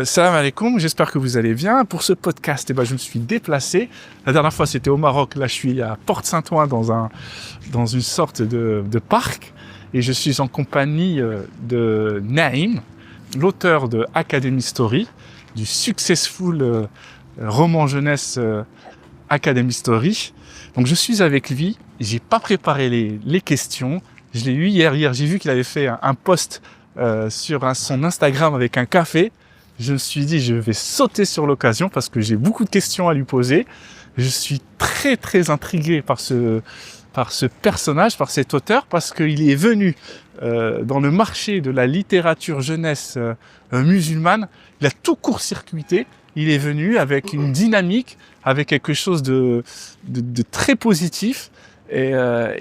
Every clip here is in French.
Salam alaikum, j'espère que vous allez bien. Pour ce podcast, je me suis déplacé. La dernière fois, c'était au Maroc. Là, je suis à Port-Saint-Ouen dans une sorte de parc. Et je suis en compagnie de Naïm, l'auteur de Academy Story, du successful roman jeunesse Academy Story. Donc, je suis avec lui. J'ai pas préparé les questions. Je l'ai eu hier. J'ai vu qu'il avait fait un post sur son Instagram avec un café. Je me suis dit, je vais sauter sur l'occasion parce que j'ai beaucoup de questions à lui poser. Je suis très, très intrigué par ce personnage, par cet auteur, parce qu'il est venu dans le marché de la littérature jeunesse musulmane. Il a tout court-circuité. Il est venu avec une dynamique, avec quelque chose de très positif. Et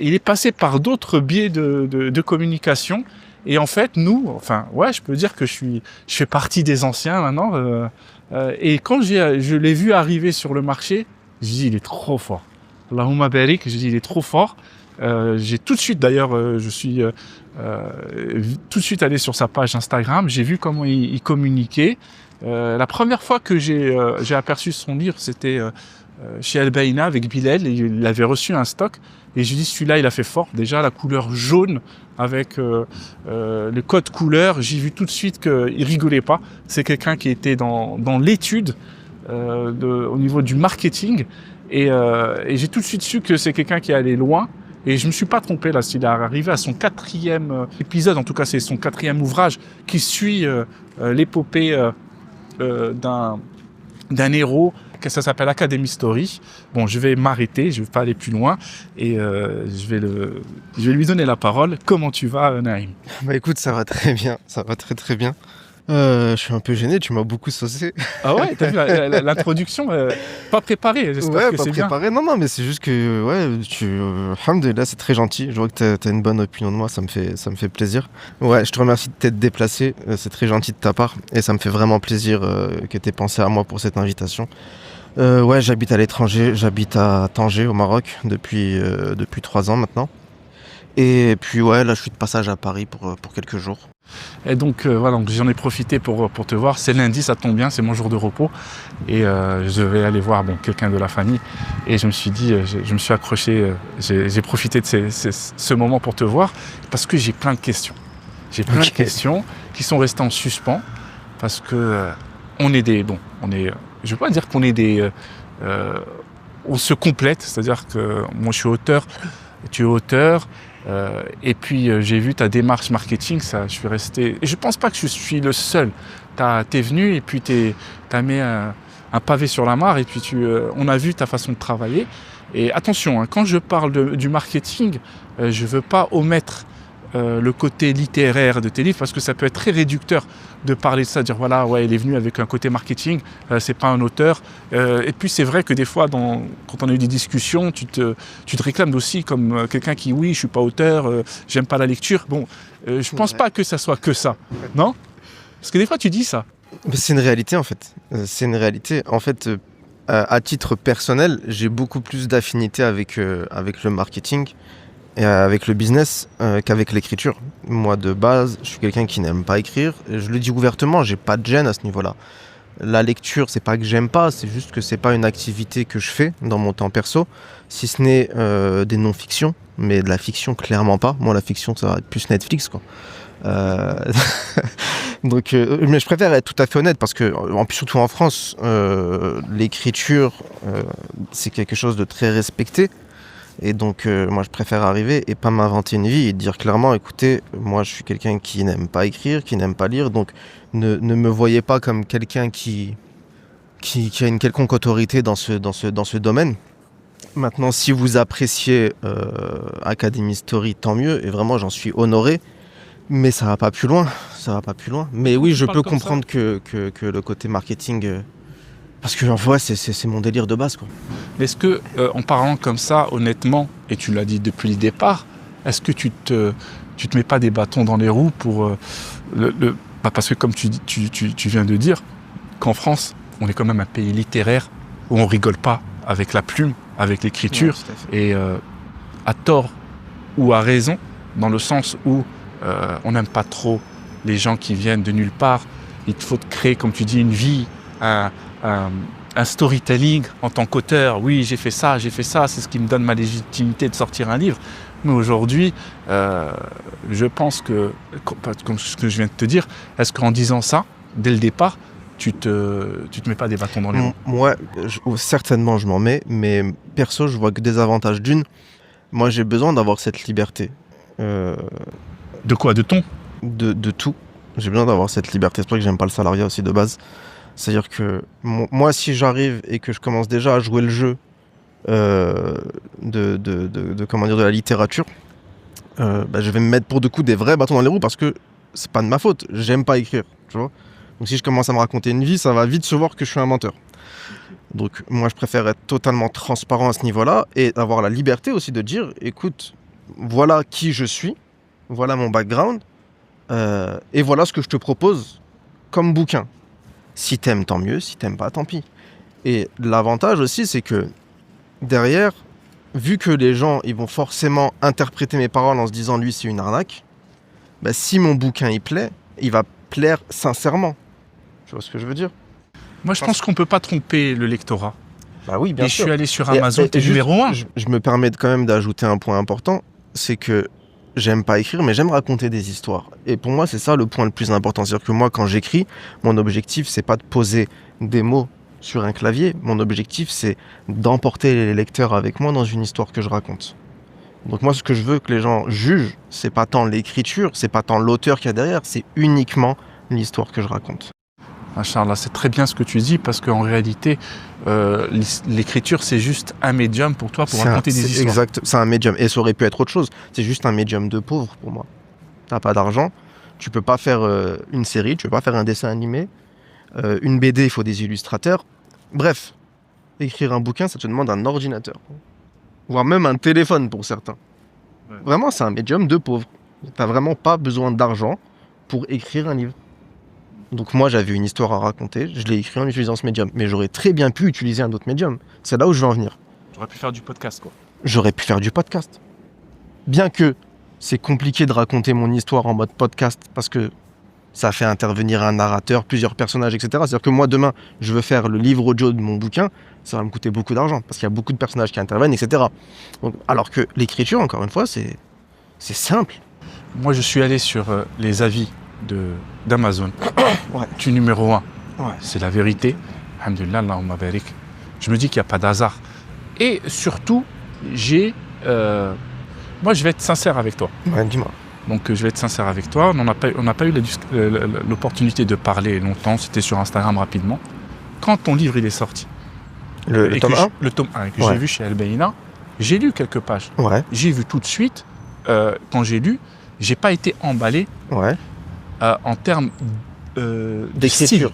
il est passé par d'autres biais de communication. Et en fait, je peux dire que je fais partie des anciens maintenant. Et quand je l'ai vu arriver sur le marché, je dis il est trop fort. Allahumma barik, je dis il est trop fort. J'ai tout de suite, d'ailleurs, je suis tout de suite allé sur sa page Instagram. J'ai vu comment il communiquait. La première fois que j'ai aperçu son livre, c'était chez Al Baïna avec Bilal. Il avait reçu un stock. Et je dis celui-là, il a fait fort. Déjà, la couleur jaune avec le code couleur, j'ai vu tout de suite qu'il rigolait pas. C'est quelqu'un qui était dans l'étude au niveau du marketing. Et j'ai tout de suite su que c'est quelqu'un qui allait loin. Et je me suis pas trompé là. S'il est arrivé à son 4e épisode, en tout cas c'est son 4e ouvrage qui suit l'épopée d'un héros. Ça s'appelle Academy Story. Bon, je vais m'arrêter, je vais pas aller plus loin et je vais lui donner la parole. Comment tu vas, Naïm ? Bah écoute, ça va très bien, ça va très très bien. Je suis un peu gêné, tu m'as beaucoup saucé. Ah ouais, t'as vu l'introduction, pas préparée, j'espère que c'est bien. Ouais, pas préparée, non, mais c'est juste que, alhamdoulilah, c'est très gentil. Je vois que t'as une bonne opinion de moi, ça me fait plaisir. Ouais, je te remercie de t'être déplacé, c'est très gentil de ta part, et ça me fait vraiment plaisir que t'aies pensé à moi pour cette invitation. Ouais, j'habite à l'étranger, j'habite à Tanger, au Maroc, depuis 3 ans maintenant. Et puis ouais, là je suis de passage à Paris pour quelques jours. Et donc donc j'en ai profité pour te voir. C'est lundi, ça tombe bien, c'est mon jour de repos. Et je vais aller voir quelqu'un de la famille. Et je me suis dit, je me suis accroché, j'ai profité de ce moment pour te voir parce que j'ai plein de questions. J'ai plein de questions qui sont restées en suspens parce que je veux pas dire qu'on est on se complète, c'est-à-dire que moi je suis auteur, tu es auteur. Et puis j'ai vu ta démarche marketing, ça, je suis resté. Et je pense pas que je suis le seul. T'es venu et puis t'as mis un pavé sur la mare et puis on a vu ta façon de travailler. Et attention, quand je parle du marketing, je veux pas omettre le côté littéraire de tes livres parce que ça peut être très réducteur de parler de ça, de dire voilà, ouais, il est venu avec un côté marketing, c'est pas un auteur. Et puis c'est vrai que des fois, quand on a eu des discussions, tu te réclames aussi comme quelqu'un qui, oui, je suis pas auteur, j'aime pas la lecture. Bon, je pense pas que ça soit que ça, non ? Parce que des fois, tu dis ça. Mais c'est une réalité en fait. C'est une réalité. En fait, à titre personnel, j'ai beaucoup plus d'affinité avec le marketing et avec le business qu'avec l'écriture. Moi de base, je suis quelqu'un qui n'aime pas écrire. Je le dis ouvertement, j'ai pas de gêne à ce niveau-là. La lecture, c'est pas que j'aime pas, c'est juste que c'est pas une activité que je fais dans mon temps perso, si ce n'est des non-fictions, mais de la fiction clairement pas. Moi la fiction ça va être plus Netflix quoi. Donc, mais je préfère être tout à fait honnête parce que, surtout en France, l'écriture c'est quelque chose de très respecté. Et donc moi je préfère arriver et pas m'inventer une vie et dire clairement écoutez, moi je suis quelqu'un qui n'aime pas écrire, qui n'aime pas lire, donc ne me voyez pas comme quelqu'un qui a une quelconque autorité dans ce domaine. Maintenant si vous appréciez Academy Story, tant mieux, et vraiment j'en suis honoré, mais ça va pas plus loin. Mais oui, je peux comprendre que le côté marketing... Parce que ouais, c'est mon délire de base quoi. Est-ce que, en parlant comme ça, honnêtement, et tu l'as dit depuis le départ, est-ce que tu te mets pas des bâtons dans les roues pour parce que comme tu viens de dire, qu'en France, on est quand même un pays littéraire où on rigole pas avec la plume, avec l'écriture, et à tort ou à raison, dans le sens où on n'aime pas trop les gens qui viennent de nulle part il te faut te créer, comme tu dis, une vie, un storytelling en tant qu'auteur. Oui, j'ai fait ça, c'est ce qui me donne ma légitimité de sortir un livre. Mais aujourd'hui, je pense que, comme ce que je viens de te dire, est-ce qu'en disant ça, dès le départ, tu te mets pas des bâtons dans les roues? Moi, certainement, je m'en mets, mais perso, je vois que des avantages. D'une, moi, j'ai besoin d'avoir cette liberté. De quoi? De ton? De tout. J'ai besoin d'avoir cette liberté. C'est pour ça que j'aime pas le salariat aussi de base. C'est-à-dire que moi, si j'arrive et que je commence déjà à jouer le jeu de la littérature, je vais me mettre pour de coups des vrais bâtons dans les roues parce que c'est pas de ma faute. J'aime pas écrire, tu vois. Donc si je commence à me raconter une vie, ça va vite se voir que je suis un menteur. Donc moi, je préfère être totalement transparent à ce niveau-là et avoir la liberté aussi de dire, écoute, voilà qui je suis, voilà mon background, et voilà ce que je te propose comme bouquin. Si t'aimes, tant mieux. Si t'aimes pas, tant pis. Et l'avantage aussi, c'est que derrière, vu que les gens ils vont forcément interpréter mes paroles en se disant lui c'est une arnaque, si mon bouquin il plaît, il va plaire sincèrement. Tu vois ce que je veux dire? Moi, je pense qu'on peut pas tromper le lectorat. Bah oui, bien sûr. Et je suis allé sur Amazon, t'es numéro 1. Je me permets quand même d'ajouter un point important, c'est que j'aime pas écrire, mais j'aime raconter des histoires. Et pour moi, c'est ça le point le plus important. C'est-à-dire que moi, quand j'écris, mon objectif, c'est pas de poser des mots sur un clavier. Mon objectif, c'est d'emporter les lecteurs avec moi dans une histoire que je raconte. Donc moi, ce que je veux que les gens jugent, c'est pas tant l'écriture, c'est pas tant l'auteur qu'il y a derrière, c'est uniquement l'histoire que je raconte. Inch'Allah, c'est très bien ce que tu dis, parce qu'en réalité, l'écriture, c'est juste un médium pour toi, pour raconter des histoires. Exact, c'est un médium. Et ça aurait pu être autre chose. C'est juste un médium de pauvre pour moi. T'as pas d'argent, tu peux pas faire une série, tu peux pas faire un dessin animé. Une BD, il faut des illustrateurs. Bref, écrire un bouquin, ça te demande un ordinateur. Voire même un téléphone pour certains. Ouais. Vraiment, c'est un médium de pauvre. T'as vraiment pas besoin d'argent pour écrire un livre. Donc moi, j'avais une histoire à raconter, je l'ai écrit en utilisant ce médium. Mais j'aurais très bien pu utiliser un autre médium. C'est là où je veux en venir. J'aurais pu faire du podcast, quoi. J'aurais pu faire du podcast. Bien que c'est compliqué de raconter mon histoire en mode podcast parce que ça fait intervenir un narrateur, plusieurs personnages, etc. C'est-à-dire que moi, demain, je veux faire le livre audio de mon bouquin, ça va me coûter beaucoup d'argent parce qu'il y a beaucoup de personnages qui interviennent, etc. Donc, alors que l'écriture, encore une fois, c'est simple. Moi, je suis allé sur les avis d'Amazon. Ouais. Tu numéro 1. Ouais. C'est la vérité. Alhamdulillah, Allahumma barik. Je me dis qu'il n'y a pas d'hasard. Et surtout, moi, je vais être sincère avec toi. Ouais, dis-moi. Donc, je vais être sincère avec toi. On n'a pas eu l'opportunité de parler longtemps. C'était sur Instagram rapidement. Quand ton livre il est sorti, le tome 1 le tome 1 que j'ai vu chez Al-Bayna, j'ai lu quelques pages. Ouais. J'ai vu tout de suite, quand j'ai lu, j'ai pas été emballé en termes de style,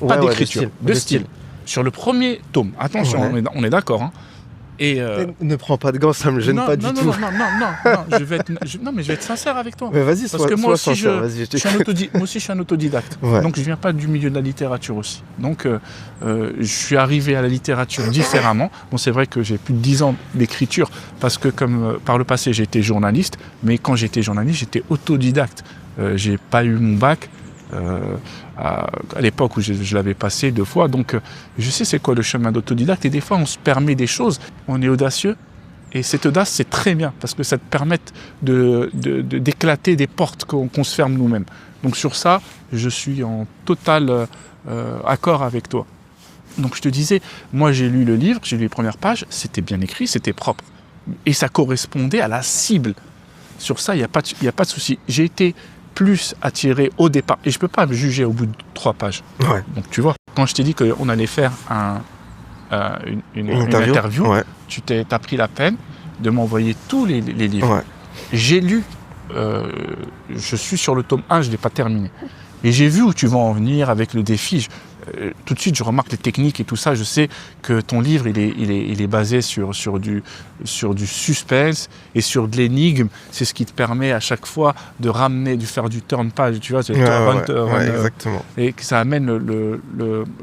pas d'écriture, de style. Sur le premier tome, attention, on est d'accord. Hein. Et ne prends pas de gants, ça me gêne pas du tout. Non, je vais être sincère avec toi. Mais vas-y, parce que moi aussi, je suis un autodidacte. Ouais. Donc je viens pas du milieu de la littérature aussi. Donc je suis arrivé à la littérature différemment. Bon, c'est vrai que j'ai plus de 10 ans d'écriture parce que comme par le passé j'ai été journaliste, mais quand j'étais journaliste, j'étais autodidacte. J'ai pas eu mon bac. À l'époque où je l'avais passé 2 fois, donc je sais c'est quoi le chemin d'autodidacte, et des fois on se permet des choses, on est audacieux, et cette audace c'est très bien parce que ça te permet d'éclater des portes qu'on se ferme nous-mêmes. Donc sur ça je suis en total accord avec toi. Donc je te disais, moi j'ai lu le livre, j'ai lu les premières pages, c'était bien écrit, c'était propre et ça correspondait à la cible. Sur ça il n'y a pas de souci. J'ai été plus attiré au départ. Et je ne peux pas me juger au bout de 3 pages. Ouais. Donc tu vois, quand je t'ai dit qu'on allait faire une interview, tu as pris la peine de m'envoyer tous les livres. Ouais. J'ai lu, je suis sur le tome 1, je ne l'ai pas terminé. Et j'ai vu où tu vas en venir avec le défi. Tout de suite, je remarque les techniques et tout ça. Je sais que ton livre, il est basé sur du suspense et sur de l'énigme. C'est ce qui te permet à chaque fois de ramener, de faire du turn page, tu vois, exactement. Et que ça amène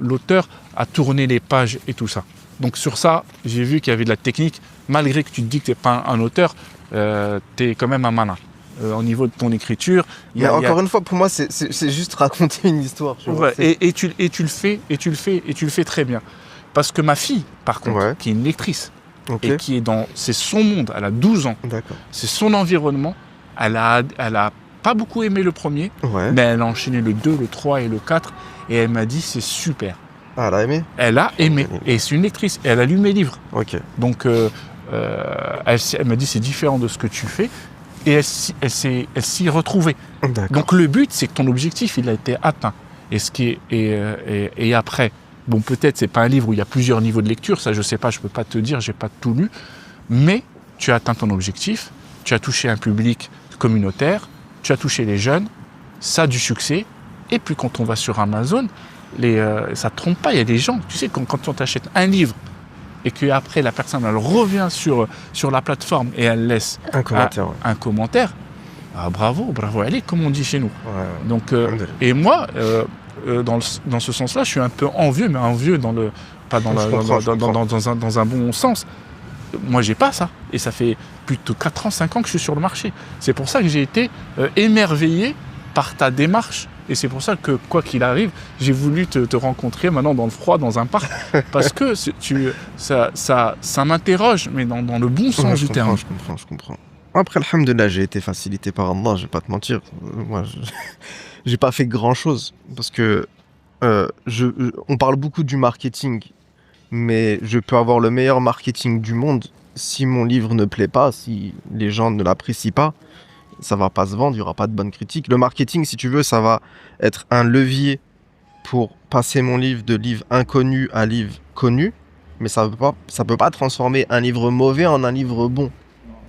l'auteur à tourner les pages et tout ça. Donc sur ça, j'ai vu qu'il y avait de la technique. Malgré que tu te dis que tu n'es pas un auteur, tu es quand même un malin. au niveau de ton écriture. Mais encore une fois, pour moi, c'est juste raconter une histoire. Tu vois, ouais, et tu le fais très bien. Parce que ma fille, par contre, qui est une lectrice, et qui est c'est son monde, elle a 12 ans, d'accord. C'est son environnement, elle a pas beaucoup aimé le premier, mais elle a enchaîné le 2, le 3 et le 4, et elle m'a dit c'est super. Ah, elle a aimé ? Elle a aimé, et c'est une lectrice, et elle a lu mes livres. Ok. Donc, elle m'a dit c'est différent de ce que tu fais, et elle s'y retrouvait. D'accord. Donc le but, c'est que ton objectif, il a été atteint. Et après, bon, peut-être c'est pas un livre où il y a plusieurs niveaux de lecture, ça je sais pas, je peux pas te dire, j'ai pas tout lu, mais tu as atteint ton objectif, tu as touché un public communautaire, tu as touché les jeunes, ça a du succès, et puis quand on va sur Amazon, ça ne trompe pas, il y a des gens, tu sais, quand on t'achète un livre, et qu'après la personne elle revient sur la plateforme et elle laisse un commentaire, ah, bravo, allez, comme on dit chez nous. Ouais. Donc, et moi, dans ce sens-là, je suis un peu envieux, mais envieux pas dans un bon sens. Moi, j'ai pas ça. Et ça fait plus de 4 ans, 5 ans que je suis sur le marché. C'est pour ça que j'ai été émerveillé par ta démarche. Et c'est pour ça que, quoi qu'il arrive, j'ai voulu te rencontrer maintenant dans le froid, dans un parc. Parce que ça m'interroge, mais dans le bon sens du terme. Je comprends. Après, alhamdoulilah, j'ai été facilité par Allah, je vais pas te mentir. Moi, j'ai pas fait grand-chose. Parce que on parle beaucoup du marketing, mais je peux avoir le meilleur marketing du monde. Si mon livre ne plaît pas, si les gens ne l'apprécient pas, ça va pas se vendre, il y aura pas de bonne critique. Le marketing, si tu veux, ça va être un levier pour passer mon livre de livre inconnu à livre connu, mais ça peut pas transformer un livre mauvais en un livre bon.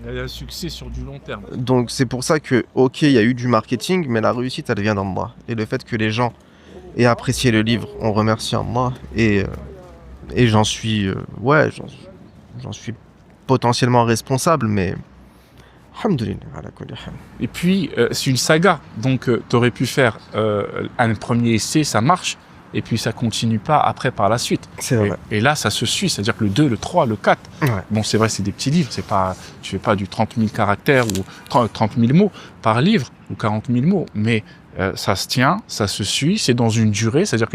Il y a un succès sur du long terme. Donc c'est pour ça que, ok, il y a eu du marketing, mais la réussite, elle vient d'Allah. Et le fait que les gens aient apprécié le livre, on remercie Allah. Et j'en suis potentiellement responsable, mais alhamdoulilah, ala kulli hal. Et puis, c'est une saga. Donc, tu aurais pu faire un premier essai, ça marche, et puis ça continue pas après par la suite. C'est vrai. Et là, ça se suit, c'est-à-dire que le 2, le 3, le 4. Ouais. Bon, c'est vrai, c'est des petits livres, tu fais pas du 30 000 caractères ou 30 000 mots par livre, ou 40 000 mots, mais ça se tient, ça se suit, c'est dans une durée, c'est-à-dire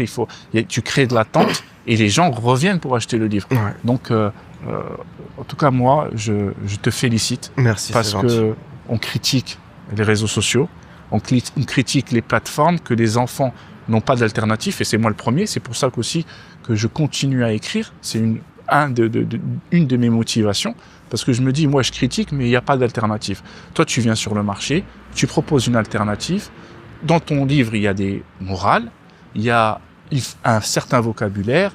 tu crées de l'attente, et les gens reviennent pour acheter le livre. Ouais. Donc, en tout cas, moi, je te félicite. Merci, parce que on critique les réseaux sociaux, on critique les plateformes, que les enfants n'ont pas d'alternative, et c'est moi le premier. C'est pour ça qu'aussi que je continue à écrire. C'est une de mes motivations, parce que je me dis, moi, je critique, mais il n'y a pas d'alternative. Toi, tu viens sur le marché, tu proposes une alternative. Dans ton livre, il y a des morales, il y a un certain vocabulaire,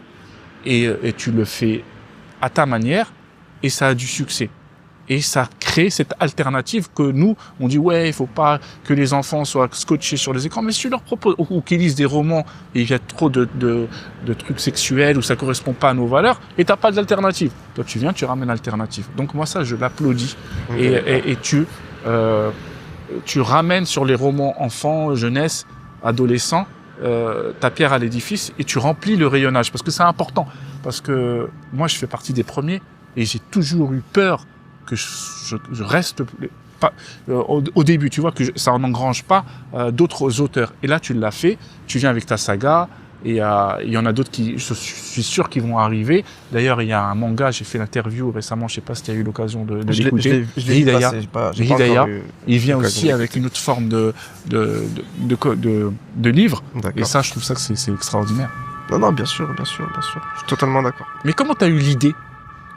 et tu le fais à ta manière, et ça a du succès. Et ça crée cette alternative que nous, on dit, ouais, il faut pas que les enfants soient scotchés sur les écrans, mais si tu leur proposes, ou qu'ils lisent des romans, et il y a trop de trucs sexuels, ou ça correspond pas à nos valeurs, et t'as pas d'alternative. Toi, tu viens, tu ramènes l'alternative. Donc moi, ça, je l'applaudis. Et tu ramènes sur les romans enfants, jeunesse, adolescents, ta pierre à l'édifice, et tu remplis le rayonnage, parce que c'est important. Parce que moi, je fais partie des premiers, et j'ai toujours eu peur que je reste pas, au début, tu vois, que ça n'engrange pas d'autres auteurs. Et là, tu l'as fait, tu viens avec ta saga, et il y en a d'autres qui, je suis sûr, qui vont arriver. D'ailleurs, il y a un manga, j'ai fait l'interview récemment, je sais pas si tu as eu l'occasion de l'écouter. Hidaya, il vient aussi avec une autre forme de livre. D'accord. Et ça, je trouve ça que c'est extraordinaire. Non, bien sûr, je suis totalement d'accord. Mais comment tu as eu l'idée?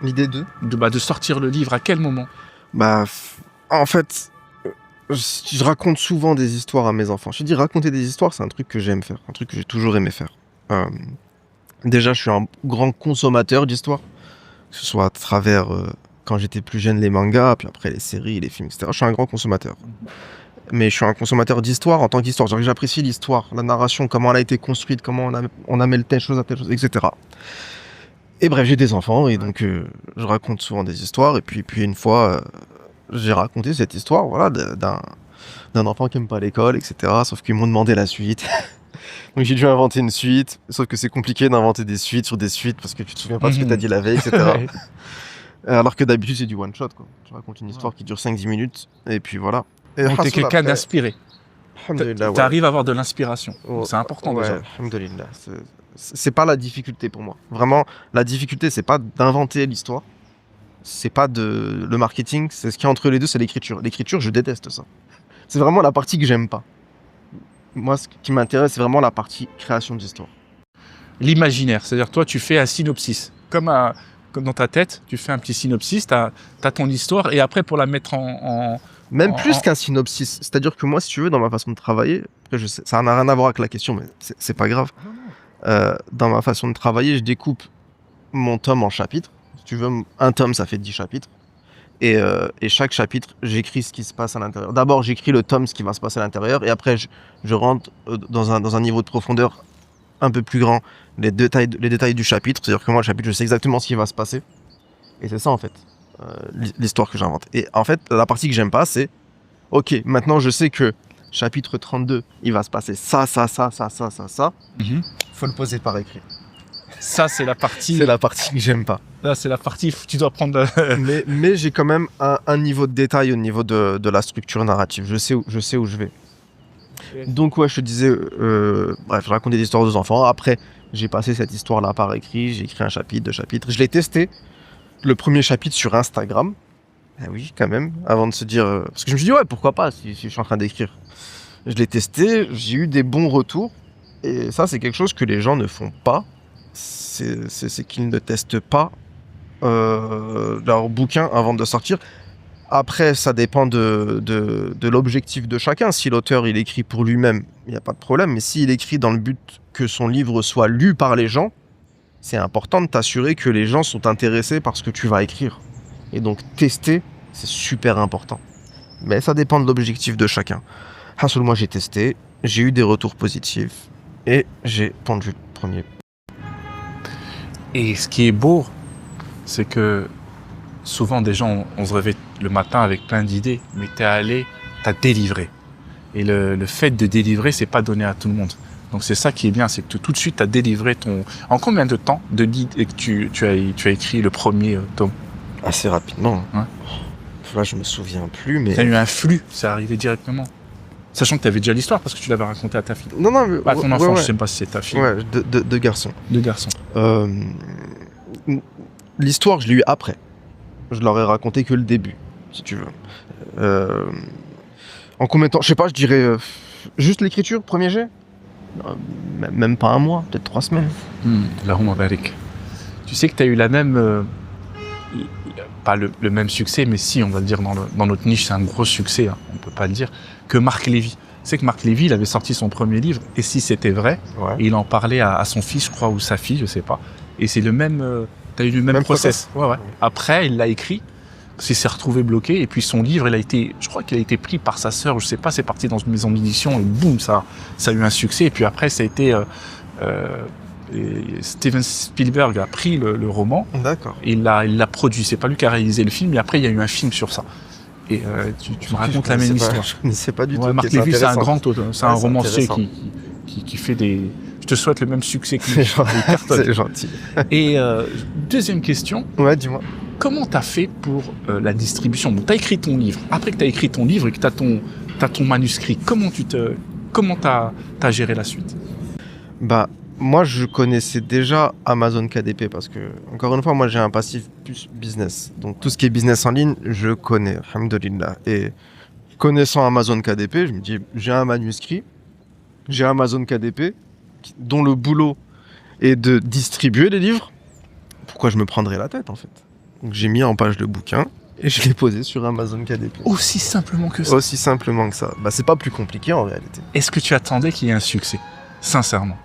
L'idée de sortir le livre, à quel moment? En fait, je raconte souvent des histoires à mes enfants. Je dis, raconter des histoires, c'est un truc que j'aime faire, un truc que j'ai toujours aimé faire. Déjà, je suis un grand consommateur d'histoires, que ce soit à travers, quand j'étais plus jeune, les mangas, puis après les séries, les films, etc. Je suis un grand consommateur. Mais je suis un consommateur d'histoire en tant qu'histoire. Genre, j'apprécie l'histoire, la narration, comment elle a été construite, comment on amène telle chose à telle chose, etc. Et bref, j'ai des enfants, et donc je raconte souvent des histoires. Et puis une fois, j'ai raconté cette histoire, voilà, d'un enfant qui aime pas l'école, etc. Sauf qu'ils m'ont demandé la suite. Donc j'ai dû inventer une suite. Sauf que c'est compliqué d'inventer des suites sur des suites parce que tu te souviens pas de ce que t'as dit la veille, etc. Alors que d'habitude, c'est du one shot, quoi. Tu racontes une histoire qui dure 5-10 minutes, et puis voilà. Et Donc, t'es Hassoul, quelqu'un après, d'inspiré. alhamdoulilah, ouais. T'arrives à avoir de l'inspiration. Oh, C'est important ouais, déjà. alhamdoulilah. C'est pas la difficulté pour moi. Vraiment, la difficulté, c'est pas d'inventer l'histoire. C'est pas le marketing. C'est ce qui est entre les deux, c'est l'écriture. L'écriture, je déteste ça. C'est vraiment la partie que j'aime pas. Moi, ce qui m'intéresse, c'est vraiment la partie création d'histoire. L'imaginaire, c'est-à-dire toi, tu fais un synopsis. Comme dans ta tête, tu fais un petit synopsis, t'as ton histoire, et après, pour la mettre Même plus qu'un synopsis. C'est-à-dire que moi, si tu veux, dans ma façon de travailler, après, je sais, ça n'a rien à voir avec la question, mais c'est pas grave. Dans ma façon de travailler, je découpe mon tome en chapitres. Si tu veux, un tome, ça fait 10 chapitres. Et chaque chapitre, j'écris ce qui se passe à l'intérieur. D'abord, j'écris le tome, ce qui va se passer à l'intérieur, et après, je rentre dans un niveau de profondeur un peu plus grand, les détails du chapitre. C'est-à-dire que moi, le chapitre, je sais exactement ce qui va se passer. Et c'est ça, en fait, l'histoire que j'invente. Et en fait, la partie que j'aime pas, c'est ok, maintenant je sais que chapitre 32, il va se passer ça. Mhm. Faut le poser par écrit. Ça, c'est la partie. C'est la partie que j'aime pas. Là, c'est la partie. Tu dois prendre. mais j'ai quand même un niveau de détail au niveau de la structure narrative. Je sais où je vais. Donc ouais, je te disais, bref, je racontais des histoires aux enfants. Après, j'ai passé cette histoire-là par écrit. J'ai écrit un chapitre, 2 chapitres. Je l'ai testé. Le premier chapitre sur Instagram. Ah oui, quand même. Avant de se dire, parce que je me suis dit ouais, pourquoi pas si je suis en train d'écrire. Je l'ai testé. J'ai eu des bons retours. Et ça, c'est quelque chose que les gens ne font pas. C'est qu'ils ne testent pas leur bouquin avant de sortir. Après, ça dépend de l'objectif de chacun. Si l'auteur il écrit pour lui-même, il n'y a pas de problème. Mais s'il écrit dans le but que son livre soit lu par les gens, c'est important de t'assurer que les gens sont intéressés par ce que tu vas écrire. Et donc, tester, c'est super important. Mais ça dépend de l'objectif de chacun. Hassoul, moi j'ai testé, j'ai eu des retours positifs et j'ai pondu le premier. Et ce qui est beau, c'est que souvent des gens, on se réveille le matin avec plein d'idées, mais t'as délivré. Et le fait de délivrer, c'est pas donné à tout le monde. Donc c'est ça qui est bien, c'est que tout de suite t'as délivré ton. En combien de temps que tu as écrit le premier tome? Assez rapidement. Ouais. Là, je me souviens plus, mais. T'as eu un flux, c'est arrivé directement. Sachant que t'avais déjà l'histoire parce que tu l'avais raconté à ta fille. Non, mais. Pas à ton enfant, ouais. je sais pas si c'est ta fille. Ouais, deux garçons. 2 garçons. L'histoire, je l'ai eu après. Je leur ai raconté que le début, si tu veux. En combien de temps? Je sais pas, je dirais juste l'écriture, premier jet. Même pas un mois, peut-être 3 semaines. Lahumma barik. Tu sais que tu as eu la même. Pas le même succès, mais si, on va le dire, dans notre niche, c'est un gros succès, hein, on peut pas le dire, que Marc Lévy. Tu sais que Marc Lévy, il avait sorti son premier livre, Et si c'était vrai, Ouais. et il en parlait à son fils, je crois, ou sa fille, je sais pas. Et c'est le même. Tu as eu le même process. Ouais. Après, il l'a écrit, parce qu'il s'est retrouvé bloqué, et puis son livre, je crois qu'il a été pris par sa sœur, je sais pas, c'est parti dans une maison d'édition, et boum, ça a eu un succès, et puis après, ça a été. Et Steven Spielberg a pris le roman, D'accord. et il l'a produit. C'est pas lui qui a réalisé le film, mais après il y a eu un film sur ça. Et tu me racontes la même histoire. Je ne sais pas du tout. Ouais, Marc Lévy, c'est un grand auteur, c'est un romancier intéressant. qui fait des. Je te souhaite le même succès que C'est lui. gentil. C'est gentil. Et deuxième question, Ouais, dis-moi. comment t'as fait pour la distribution? Donc t'as écrit ton livre. Après que t'as écrit ton livre et que t'as ton manuscrit, comment t'as géré la suite? Bah, moi, je connaissais déjà Amazon KDP parce que, encore une fois, moi, j'ai un passif plus business. Donc, tout ce qui est business en ligne, je connais, alhamdoulilah. Et connaissant Amazon KDP, je me dis, j'ai un manuscrit, j'ai Amazon KDP, dont le boulot est de distribuer les livres. Pourquoi je me prendrais la tête, en fait? Donc, j'ai mis en page le bouquin et je l'ai posé sur Amazon KDP. Aussi simplement que ça. Aussi simplement que ça. Bah, c'est pas plus compliqué, en réalité. Est-ce que tu attendais qu'il y ait un succès? Sincèrement.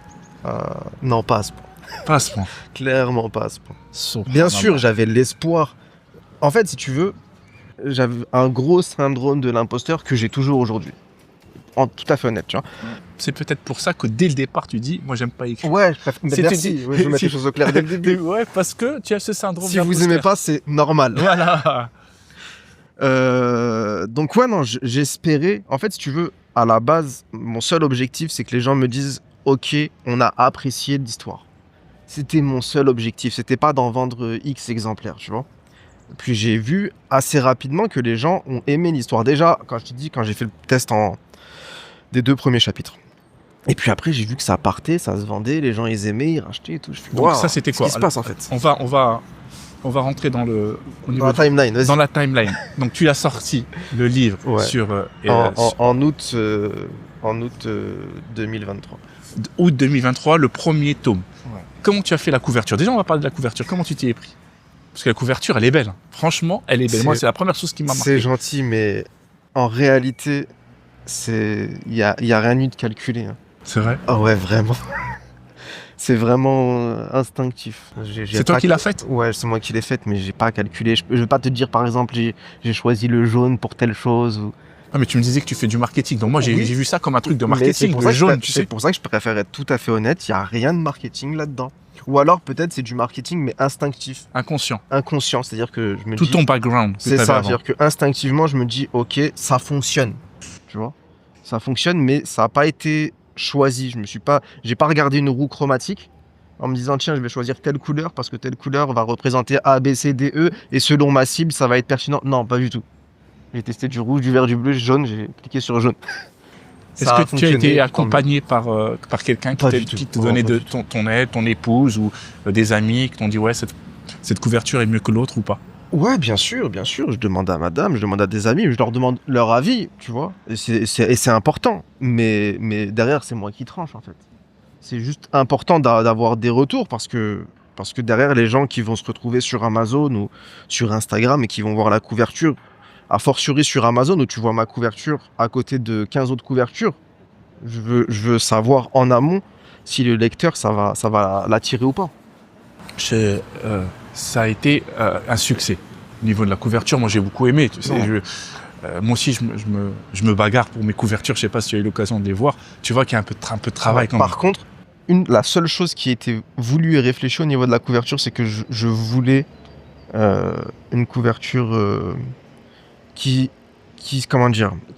Non, pas à ce point. Pas à ce point. Clairement pas à ce point. Sauf Bien sûr, j'avais l'espoir. En fait, si tu veux, j'avais un gros syndrome de l'imposteur que j'ai toujours aujourd'hui. Tout à fait honnête, tu vois. C'est peut-être pour ça que dès le départ, tu dis, moi, j'aime pas écrire. Ouais, je préfère. C'était Merci. dit- Ouais, je vais mettre les choses au clair dès le début. Ouais, parce que tu as ce syndrome Si vous d'imposteur. aimez pas, c'est normal. Voilà. Donc ouais, non, j'espérais. En fait, si tu veux, à la base, mon seul objectif, c'est que les gens me disent, ok, on a apprécié l'histoire. C'était mon seul objectif. C'était pas d'en vendre X exemplaires, tu vois. Puis j'ai vu assez rapidement que les gens ont aimé l'histoire. Déjà, quand j'ai fait le test des 2 premiers chapitres. Et puis après, j'ai vu que ça partait, ça se vendait, les gens ils aimaient, ils rachetaient et tout. Je fais, Donc waouh, ça, c'était quoi? Qu'est-ce qui se passe en fait? On va rentrer dans Dans la timeline, vas-y. dans la timeline. Donc tu as sorti le livre sur En août 2023. août 2023, le premier tome. Ouais. Comment tu as fait la couverture? Déjà, on va parler de la couverture. Comment tu t'y es pris? Parce que la couverture, elle est belle. Franchement, elle est belle. Moi, c'est la première chose qui m'a marqué. C'est gentil, mais en réalité, il y a rien eu de calculé. Hein. C'est vrai? Ah ouais, vraiment. C'est vraiment instinctif. C'est toi qui l'as faite? Ouais, c'est moi qui l'ai faite, mais j'ai pas calculé. Je vais pas te dire, par exemple, j'ai choisi le jaune pour telle chose. Ah, mais tu me disais que tu fais du marketing. Donc moi, j'ai vu ça comme un truc de Mais c'est marketing. pour Le ça que jaune, tu sais. C'est pour ça que je préfère être tout à fait honnête. Il y a rien de marketing là-dedans. Ou alors peut-être c'est du marketing mais instinctif, Inconscient. inconscient. C'est-à-dire que je me Tout dis. ton background. C'est ça. C'est-à-dire que instinctivement je me dis ok, ça fonctionne. Tu vois, ça fonctionne, mais ça n'a pas été choisi. J'ai pas regardé une roue chromatique en me disant tiens je vais choisir telle couleur parce que telle couleur va représenter A, B, C, D, E et selon ma cible ça va être pertinent. Non, pas du tout. J'ai testé du rouge, du vert, du bleu, du jaune. J'ai cliqué sur jaune. Est-ce que tu as été accompagné par quelqu'un qui te donnait ton aide, ton épouse ou des amis qui t'ont dit ouais cette couverture est mieux que l'autre ou pas? Ouais, bien sûr. Je demande à madame, je demande à des amis, je leur demande leur avis, tu vois. Et c'est important. Mais derrière, c'est moi qui tranche, en fait. C'est juste important d'avoir des retours parce que derrière, les gens qui vont se retrouver sur Amazon ou sur Instagram et qui vont voir la couverture, a fortiori sur Amazon où tu vois ma couverture à côté de 15 autres couvertures, je veux savoir en amont si le lecteur, ça va l'attirer ou pas. Ça a été un succès. Au niveau de la couverture, moi j'ai beaucoup aimé. Tu sais, moi aussi je me bagarre pour mes couvertures. Je sais pas si tu as eu l'occasion de les voir. Tu vois qu'il y a un peu de travail quand même. Par contre, la seule chose qui a été voulue et réfléchie au niveau de la couverture, c'est que je voulais une couverture qui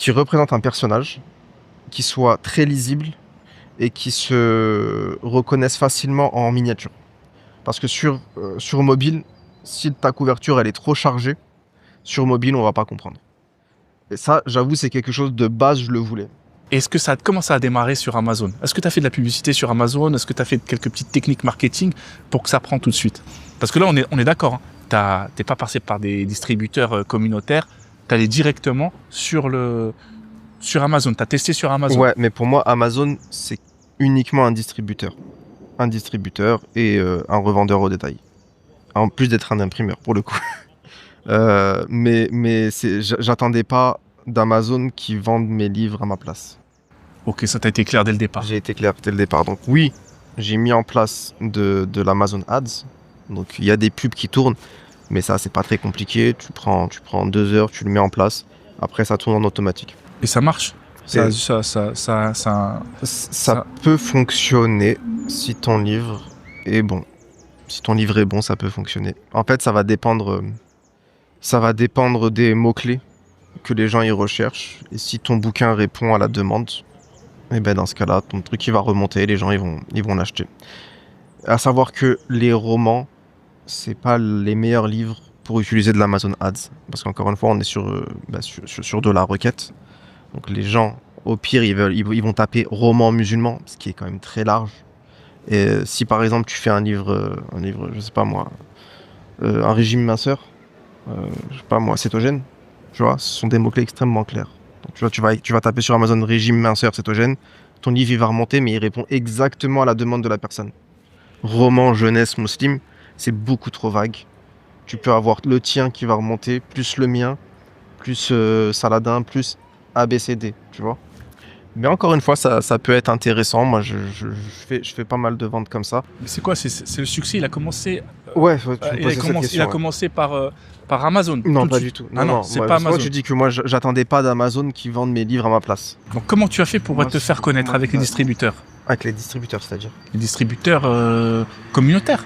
représente un personnage, qui soit très lisible et qui se reconnaisse facilement en miniature. Parce que sur mobile, si ta couverture elle est trop chargée, sur mobile on va pas comprendre. Et ça, j'avoue, c'est quelque chose de base, je le voulais. Est-ce que ça a commencé à démarrer sur Amazon? Est-ce que tu as fait de la publicité sur Amazon? Est-ce que tu as fait quelques petites techniques marketing pour que ça prenne tout de suite? Parce que là, on est d'accord. Hein. T'es pas passé par des distributeurs communautaires. Tu allé directement sur Amazon. Tu as testé sur Amazon. Ouais, mais pour moi, Amazon, c'est uniquement un distributeur. Un distributeur et un revendeur au détail. En plus d'être un imprimeur, pour le coup. Mais j'attendais pas d'Amazon qui vendent mes livres à ma place. Ok, ça t'a été clair dès le départ. J'ai été clair dès le départ. Donc oui, j'ai mis en place de l'Amazon Ads. Donc il y a des pubs qui tournent, mais ça c'est pas très compliqué. Tu prends 2 heures, tu le mets en place. Après ça tourne en automatique. Et ça marche? Ça peut fonctionner si ton livre est bon. Si ton livre est bon, ça peut fonctionner. En fait, ça va dépendre des mots-clés que les gens y recherchent. Et si ton bouquin répond à la demande, et ben dans ce cas-là, ton truc il va remonter, les gens ils vont l'acheter. À savoir que les romans, c'est pas les meilleurs livres pour utiliser de l'Amazon Ads. Parce qu'encore une fois, on est sur de la requête. Donc les gens, au pire, ils vont taper roman musulman, ce qui est quand même très large. Et si par exemple tu fais un livre, je sais pas moi, un régime minceur, je sais pas moi, cétogène, tu vois, ce sont des mots-clés extrêmement clairs. Donc, tu vas taper sur Amazon régime minceur cétogène, ton livre il va remonter, mais il répond exactement à la demande de la personne. Roman jeunesse musulman, c'est beaucoup trop vague. Tu peux avoir le tien qui va remonter, plus le mien, plus Saladin, plus ABCD, tu vois. Mais encore une fois, ça peut être intéressant. Moi, je fais pas mal de ventes comme ça. Mais c'est quoi? C'est le succès? Il a commencé. Ouais, il a commencé par Amazon. Non, pas du tout. Non, c'est pas Amazon. Moi, je dis que moi, j'attendais pas d'Amazon qui vendent mes livres à ma place. Donc, comment tu as fait pour te faire connaître avec les distributeurs? Avec les distributeurs, c'est-à-dire? Les distributeurs communautaires.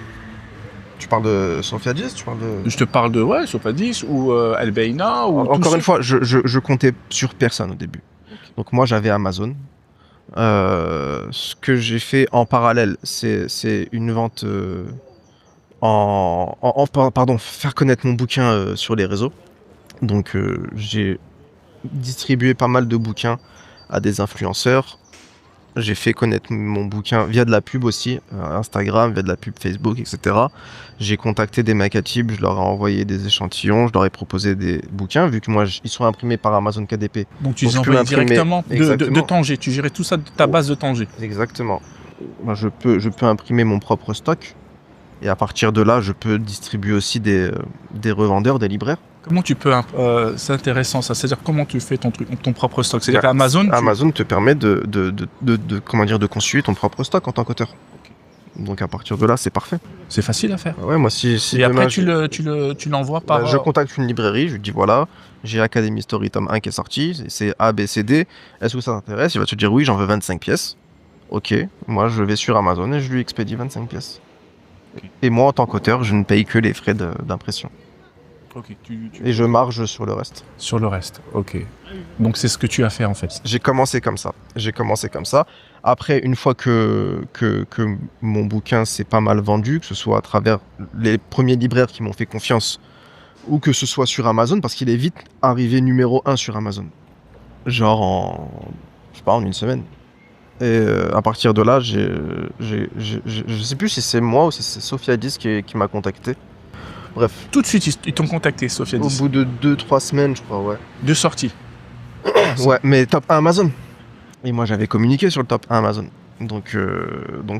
Tu parles de Sophia 10, tu parles de... Je te parle de Sophia 10 ou El Beina ou... Encore une fois, je comptais sur personne au début. Donc moi, j'avais Amazon. Ce que j'ai fait en parallèle, c'est une vente faire connaître mon bouquin sur les réseaux. Donc j'ai distribué pas mal de bouquins à des influenceurs. J'ai fait connaître mon bouquin via de la pub aussi, Instagram, via de la pub Facebook, etc. J'ai contacté des Makatib, je leur ai envoyé des échantillons, je leur ai proposé des bouquins, vu que moi, ils sont imprimés par Amazon KDP. Donc tu les envoies directement de Tanger, tu gérais tout ça de ta base de Tanger. Exactement. Moi, je peux imprimer mon propre stock, et à partir de là, je peux distribuer aussi des revendeurs, des libraires. Comment tu peux... c'est intéressant ça, c'est-à-dire comment tu fais ton propre stock? C'est-à-dire qu'Amazon... Amazon te permet de constituer ton propre stock en tant qu'auteur. Okay. Donc à partir de là, c'est parfait. C'est facile à faire. Ouais, moi si et après tu l'envoies par... je contacte une librairie, je lui dis voilà, j'ai Academy Story tome 1 qui est sorti, c'est A, B, C, D, est-ce que ça t'intéresse? Il va te dire oui, j'en veux 25 pièces. Ok, moi je vais sur Amazon et je lui expédie 25 pièces. Okay. Et moi en tant qu'auteur, je ne paye que les frais d'impression. Okay, et je marge sur le reste. Sur le reste, ok. Donc c'est ce que tu as fait en fait. J'ai commencé comme ça. Après, une fois que mon bouquin s'est pas mal vendu, que ce soit à travers les premiers libraires qui m'ont fait confiance, ou que ce soit sur Amazon, parce qu'il est vite arrivé numéro 1 sur Amazon. Genre en une semaine. Et à partir de là, je sais plus si c'est moi ou si c'est Sophia Dis qui m'a contacté. Bref. Tout de suite, ils t'ont contacté, Sophia Dis. Au bout de 2-3 semaines, je crois, ouais. De sortie. Ouais, mais top 1 Amazon. Et moi, j'avais communiqué sur le top 1 Amazon. Donc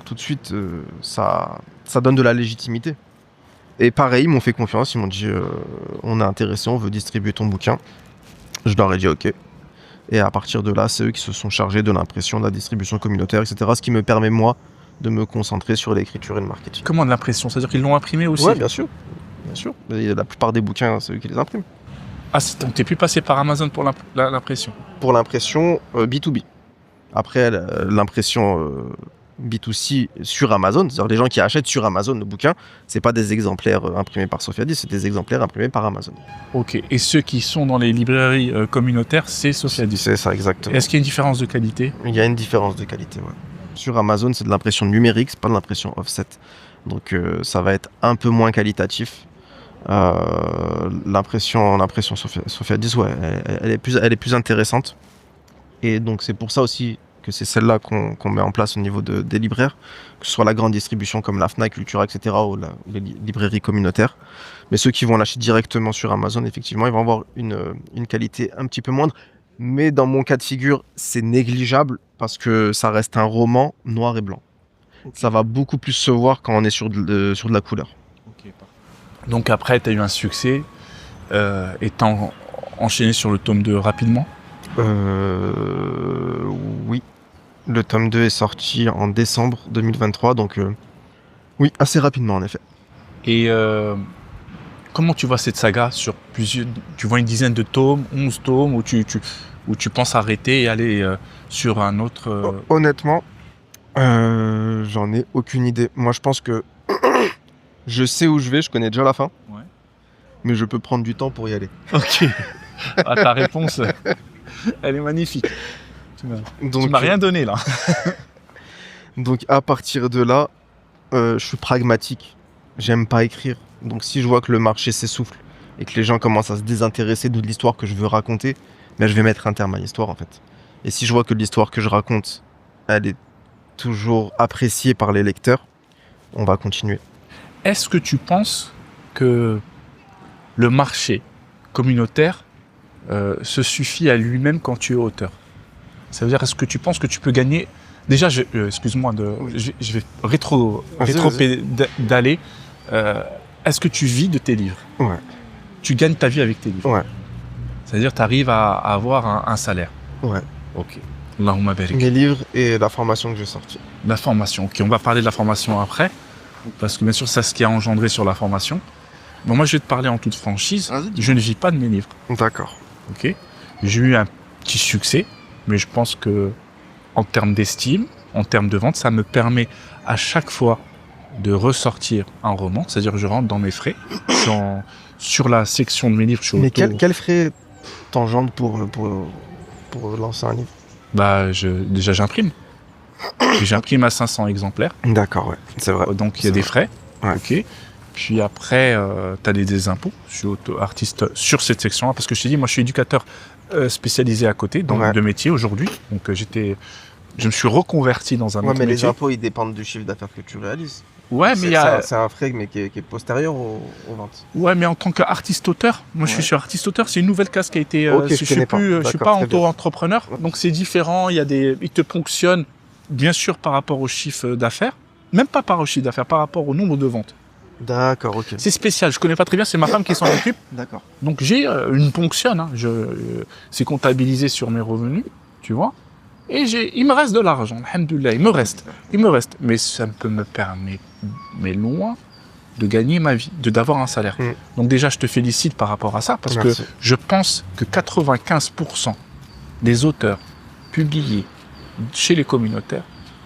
tout de suite, ça donne de la légitimité. Et pareil, ils m'ont fait confiance. Ils m'ont dit, on est intéressé, on veut distribuer ton bouquin. Je leur ai dit OK. Et à partir de là, c'est eux qui se sont chargés de l'impression, de la distribution communautaire, etc. Ce qui me permet, moi, de me concentrer sur l'écriture et le marketing. Comment de l'impression? C'est-à-dire qu'ils l'ont imprimé aussi? Ouais, bien sûr. Bien sûr. La plupart des bouquins, c'est eux qui les impriment. Ah, donc t'es plus passé par Amazon pour l'impression? Pour l'impression B2B. Après, l'impression B2C sur Amazon, c'est-à-dire les gens qui achètent sur Amazon le bouquin, c'est pas des exemplaires imprimés par Sophia Dis, c'est des exemplaires imprimés par Amazon. Ok. Et ceux qui sont dans les librairies communautaires, c'est Sophia Dis? C'est ça, exactement. Est-ce qu'il y a une différence de qualité? Il y a une différence de qualité, ouais. Sur Amazon, c'est de l'impression numérique, c'est pas de l'impression offset. Donc ça va être un peu moins qualitatif. L'impression Sophia Dis, ouais, elle est plus intéressante. Et donc c'est pour ça aussi que c'est celle-là qu'on met en place au niveau des libraires, que ce soit la grande distribution comme la Fnac, Cultura, etc. ou les librairies communautaires. Mais ceux qui vont l'acheter directement sur Amazon, effectivement, ils vont avoir une qualité un petit peu moindre. Mais dans mon cas de figure, c'est négligeable parce que ça reste un roman noir et blanc. Okay. Ça va beaucoup plus se voir quand on est sur de la couleur. Okay, donc après, tu as eu un succès et tu as enchaîné sur le tome 2 rapidement? Oui. Le tome 2 est sorti en décembre 2023, donc oui, assez rapidement en effet. Et comment tu vois cette saga sur plusieurs... Tu vois une dizaine de tomes, 11 tomes, où tu penses arrêter et aller sur un autre... Honnêtement, j'en ai aucune idée. Moi, je pense que je sais où je vais, je connais déjà la fin. Ouais. Mais je peux prendre du temps pour y aller. Ok. Ah, ta réponse, elle est magnifique. Tu m'as rien donné, là. Donc, à partir de là, je suis pragmatique. J'aime pas écrire. Donc, si je vois que le marché s'essouffle et que les gens commencent à se désintéresser de l'histoire que je veux raconter, ben, je vais mettre un terme à l'histoire, en fait. Et si je vois que l'histoire que je raconte, elle est toujours appréciée par les lecteurs, on va continuer. Est-ce que tu penses que le marché communautaire se suffit à lui-même quand tu es auteur? Ça veut dire, est-ce que tu penses que tu peux gagner... Déjà, excuse-moi, je vais rétro-pédaler. Est-ce que tu vis de tes livres? Ouais. Tu gagnes ta vie avec tes livres? Ouais. C'est-à-dire, tu arrives à avoir un salaire? Ouais. Ok. Allahumma barik. Mes livres et la formation que j'ai sortie. La formation, ok. On va parler de la formation après, parce que bien sûr, c'est ce qui a engendré sur la formation. Bon, moi, je vais te parler en toute franchise. Je ne vis pas de mes livres. D'accord. Ok. J'ai eu un petit succès, mais je pense que en termes d'estime, en termes de vente, ça me permet à chaque fois de ressortir un roman. C'est-à-dire que je rentre dans mes frais. Sur la section de mes livres, je suis Mais quel frais t'engendre pour lancer un livre? Bah, déjà, j'imprime. J'imprime à 500 exemplaires. D'accord, ouais, c'est vrai. Donc, il y a des frais. Ouais. Ok. Puis après, tu as des impôts. Je suis artiste sur cette section-là parce que je t'ai dit, moi, je suis éducateur spécialisé à côté dans Ouais. de métier aujourd'hui. Donc, je me suis reconverti dans un Ouais, autre mais les métier. impôts, ils dépendent du chiffre d'affaires que tu réalises. Ouais, mais il y a... C'est un frais mais qui est postérieur aux ventes. Ouais, mais en tant qu'artiste-auteur, moi je suis sur artiste-auteur, c'est une nouvelle case qui a été. Ok, je suis connais pas. plus, je suis D'accord, pas très bien. auto-entrepreneur, donc c'est différent. Il te ponctionnent bien sûr par rapport au chiffre d'affaires, même pas par au chiffre d'affaires, par rapport au nombre de ventes. D'accord, ok. C'est spécial, je connais pas très bien, c'est ma femme qui s'en occupe. D'accord. Donc j'ai une ponction, hein, c'est comptabilisé sur mes revenus, tu vois. Et il me reste de l'argent, alhamdoulilah, il me reste. Mais ça peut me permettre, mais loin, de gagner ma vie, d'avoir un salaire. Mm. Donc déjà, je te félicite par rapport à ça, parce Merci. que je pense que 95% des auteurs publiés chez les communautaires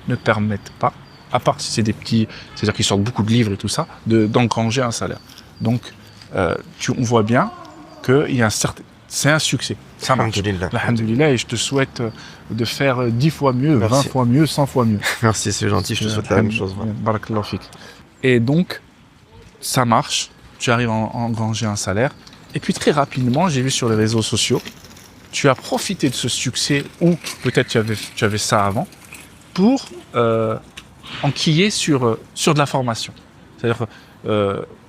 ne permettent pas, à part si c'est des petits, c'est-à-dire qu'ils sortent beaucoup de livres et tout ça, d'engranger un salaire. Donc, on voit bien qu'il y a c'est un succès. Ça marche. Alhamdoulilah. Alhamdoulilah, et je te souhaite de faire 10 fois mieux, Merci. 20 fois mieux, 100 fois mieux. Merci, c'est gentil, je te souhaite la même chose. Voilà. Barakallahu fik. Et donc, ça marche. Tu arrives à engranger un salaire. Et puis très rapidement, j'ai vu sur les réseaux sociaux, tu as profité de ce succès, ou peut-être tu avais ça avant, pour enquiller sur de la formation. C'est-à-dire,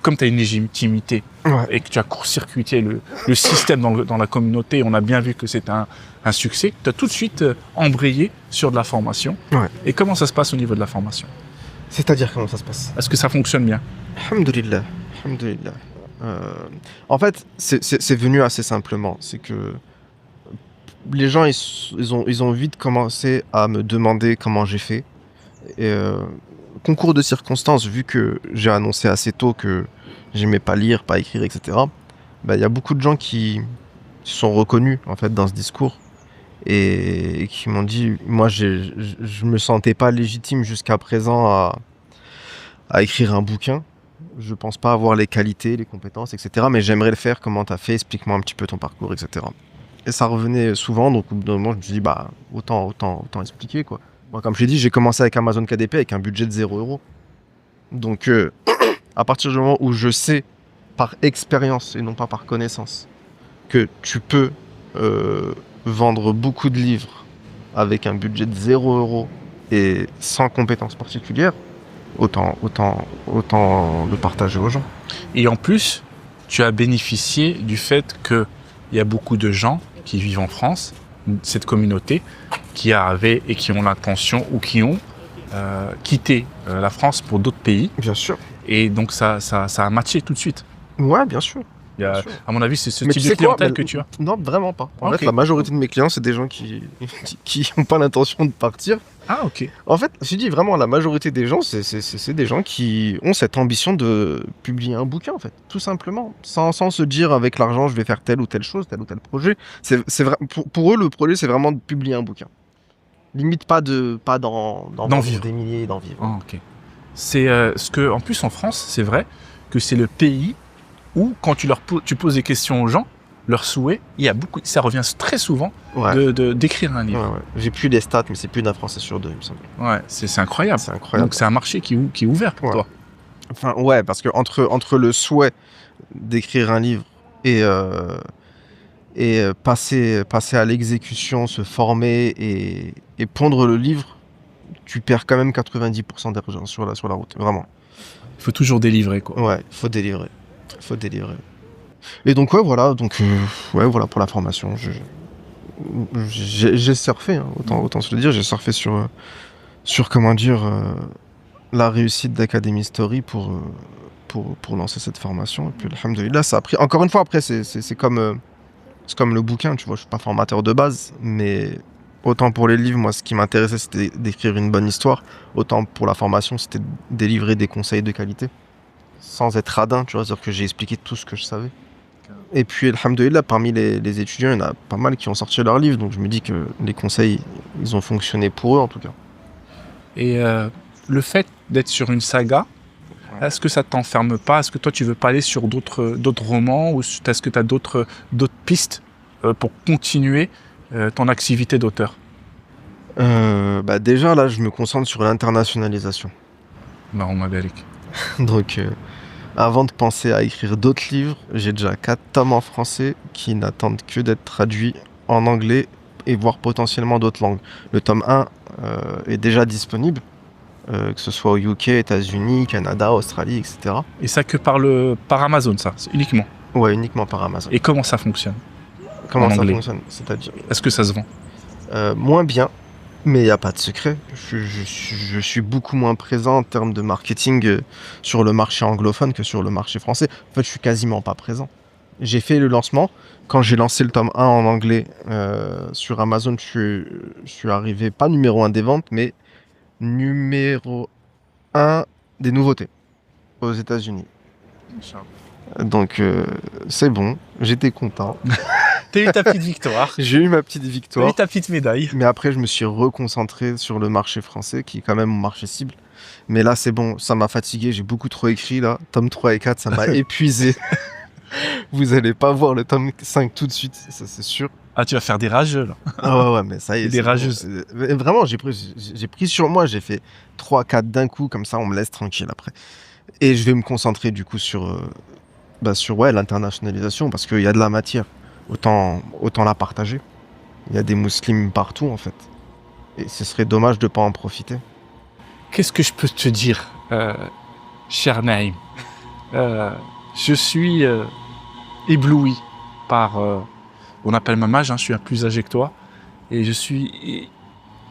comme tu as une légitimité Ouais. et que tu as court-circuité le système dans la communauté, on a bien vu que c'était un succès, tu as tout de suite embrayé sur de la formation. Ouais. Et comment ça se passe au niveau de la formation? C'est-à-dire comment ça se passe? Est-ce que ça fonctionne bien? Alhamdoulilah. Alhamdoulilah. En fait, c'est venu assez simplement. C'est que les gens, ils ont vite commencé à me demander comment j'ai fait. Et concours de circonstances, vu que j'ai annoncé assez tôt que j'aimais pas lire, pas écrire, etc. Il y a beaucoup de gens qui se sont reconnus en fait dans ce discours et qui m'ont dit, moi, je me sentais pas légitime jusqu'à présent à écrire un bouquin. Je pense pas avoir les qualités, les compétences, etc. Mais j'aimerais le faire. Comment t'as fait? Explique-moi un petit peu ton parcours, etc. Et ça revenait souvent. Donc, au bout d'un moment, je me suis dit, autant expliquer, quoi. Moi, comme je l'ai dit, j'ai commencé avec Amazon KDP avec un budget de 0 €. Donc, à partir du moment où je sais, par expérience et non pas par connaissance, que tu peux vendre beaucoup de livres avec un budget de 0 € et sans compétences particulières, autant le partager aux gens. Et en plus, tu as bénéficié du fait qu'il y a beaucoup de gens qui vivent en France, cette communauté, qui avaient et qui ont l'intention ou qui ont quitté la France pour d'autres pays. Bien sûr. Et donc ça a matché tout de suite. Ouais, bien sûr. Il y a, Bien sûr. à mon avis, c'est ce Mais type tu de sais quoi, clientèle que tu as. Non, vraiment pas. En Ok. fait, la majorité de mes clients, c'est des gens qui n'ont pas l'intention de partir. Ah, ok. En fait, je dis vraiment, la majorité des gens, c'est des gens qui ont cette ambition de publier un bouquin, en fait, tout simplement. Sans se dire, avec l'argent, je vais faire telle ou telle chose, tel ou tel projet. C'est vrai, pour eux, le projet, c'est vraiment de publier un bouquin. Limite pas d'en vendre vivre. des milliers et d'en vivre. Ah, ok. C'est ce que, en plus, en France, c'est vrai que c'est le pays où, quand tu poses des questions aux gens, leurs souhaits, ça revient très souvent Ouais. d'écrire un Ouais, livre. ouais. J'ai plus les stats, mais c'est plus d'un Français sur deux, il me semble. Ouais, c'est incroyable. C'est incroyable. Donc c'est un marché qui est ouvert pour Ouais. toi. Enfin, ouais, parce que entre le souhait d'écrire un livre et passer à l'exécution, se former et pondre le livre, tu perds quand même 90% des gens sur la route, vraiment. Il faut toujours délivrer, quoi. Ouais, faut délivrer. Et donc ouais, voilà, voilà pour la formation. J'ai surfé, hein, autant se le dire, j'ai surfé sur comment dire la réussite d'Academy Story pour lancer cette formation. Et puis alhamdoulilah, ça a pris. Encore une fois, après c'est comme le bouquin, tu vois, je suis pas formateur de base, mais autant pour les livres, moi ce qui m'intéressait c'était d'écrire une bonne histoire, autant pour la formation c'était de délivrer des conseils de qualité sans être radin, tu vois, c'est-à-dire que j'ai expliqué tout ce que je savais. Et puis alhamdoulilah, parmi les étudiants, il y en a pas mal qui ont sorti leurs livres, donc je me dis que les conseils, ils ont fonctionné pour eux en tout cas. Et le fait d'être sur une saga, est-ce que ça t'enferme pas? Est-ce que toi, tu veux pas aller sur d'autres romans? Ou est-ce que tu as d'autres pistes pour continuer ton activité d'auteur? Déjà, là, je me concentre sur l'internationalisation. Allahumma barik. Donc, avant de penser à écrire d'autres livres, j'ai déjà 4 tomes en français qui n'attendent que d'être traduits en anglais et voire potentiellement d'autres langues. Le tome 1 est déjà disponible, que ce soit au UK, États-Unis, Canada, Australie, etc. Et ça que par Amazon, ça, c'est uniquement. Ouais, uniquement par Amazon. Et comment ça fonctionne? Comment en ça anglais. fonctionne? C'est-à-dire Est-ce que ça se vend? moins bien, mais il n'y a pas de secret. Je suis beaucoup moins présent en termes de marketing sur le marché anglophone que sur le marché français. En fait, je suis quasiment pas présent. J'ai fait le lancement. Quand j'ai lancé le tome 1 en anglais sur Amazon, je suis arrivé, pas numéro 1 des ventes, mais numéro 1 des nouveautés aux États-Unis. Donc, c'est bon, j'étais content. T'as eu ta petite victoire. J'ai eu ma petite T'as victoire. eu ta petite médaille. Mais après, je me suis reconcentré sur le marché français, qui est quand même mon marché cible. Mais là, c'est bon, ça m'a fatigué, j'ai beaucoup trop écrit là. Tome 3 et 4, ça m'a épuisé. Vous allez pas voir le tome 5 tout de suite, ça c'est sûr. Ah, tu vas faire des rageux, là. Ah ouais, mais ça y est. Des c'est bon. rageuses. Mais vraiment, j'ai pris sur moi, j'ai fait 3-4 d'un coup, comme ça on me laisse tranquille après. Et je vais me concentrer du coup sur l'internationalisation, parce qu'il y a de la matière. Autant la partager. Il y a des musulmans partout en fait. Et ce serait dommage de pas en profiter. Qu'est-ce que je peux te dire, cher Naïm? Je suis ébloui par... on appelle ma âge, je suis un plus âgé que toi. Et je suis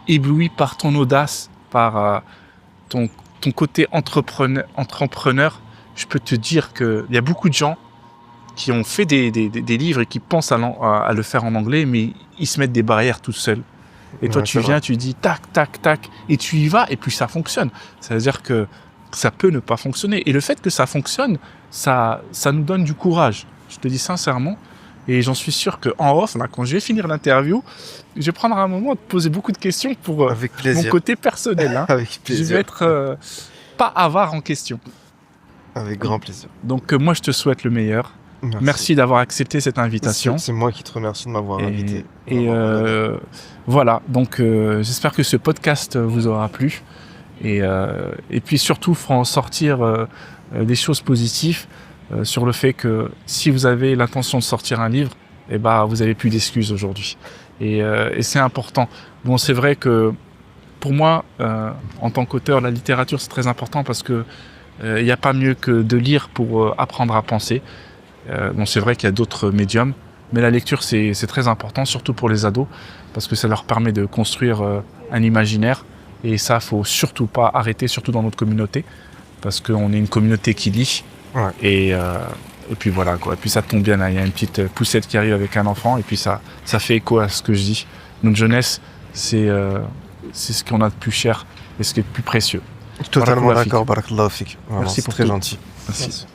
ébloui par ton audace, par ton côté entrepreneur. Je peux te dire qu'il y a beaucoup de gens qui ont fait des livres et qui pensent à le faire en anglais, mais ils se mettent des barrières tout seuls. Et toi, Ouais, tu viens, tu dis tac, tac, tac, et tu y vas, et puis ça fonctionne. Ça veut dire que ça peut ne pas fonctionner. Et le fait que ça fonctionne, ça nous donne du courage. Je te dis sincèrement. Et j'en suis sûr qu'en off, là, quand je vais finir l'interview, je vais prendre un moment de poser beaucoup de questions pour Avec mon plaisir. côté personnel. Avec Je plaisir. vais être pas avare en question. Avec grand plaisir. Donc moi, je te souhaite le meilleur. Merci d'avoir accepté cette invitation. C'est moi qui te remercie de m'avoir invité. Et voilà, donc j'espère que ce podcast vous aura plu. Et puis surtout, il faut en sortir des choses positives sur le fait que si vous avez l'intention de sortir un livre, eh ben, vous n'avez plus d'excuses aujourd'hui. Et c'est important. Bon, c'est vrai que pour moi, en tant qu'auteur, la littérature, c'est très important parce que il n'y a pas mieux que de lire pour apprendre à penser. Bon, c'est vrai qu'il y a d'autres médiums, mais la lecture, c'est très important, surtout pour les ados, parce que ça leur permet de construire un imaginaire. Et ça, faut surtout pas arrêter, surtout dans notre communauté, parce qu'on est une communauté qui lit. Ouais. Et puis voilà, quoi. Et puis ça tombe bien, là, il y a une petite poussette qui arrive avec un enfant, et puis ça fait écho à ce que je dis. Notre jeunesse, c'est ce qu'on a de plus cher et ce qui est de plus précieux. Totalement Barakallahu d'accord, barakallahu fik. Vraiment, Merci c'est pour très tout. gentil. Merci.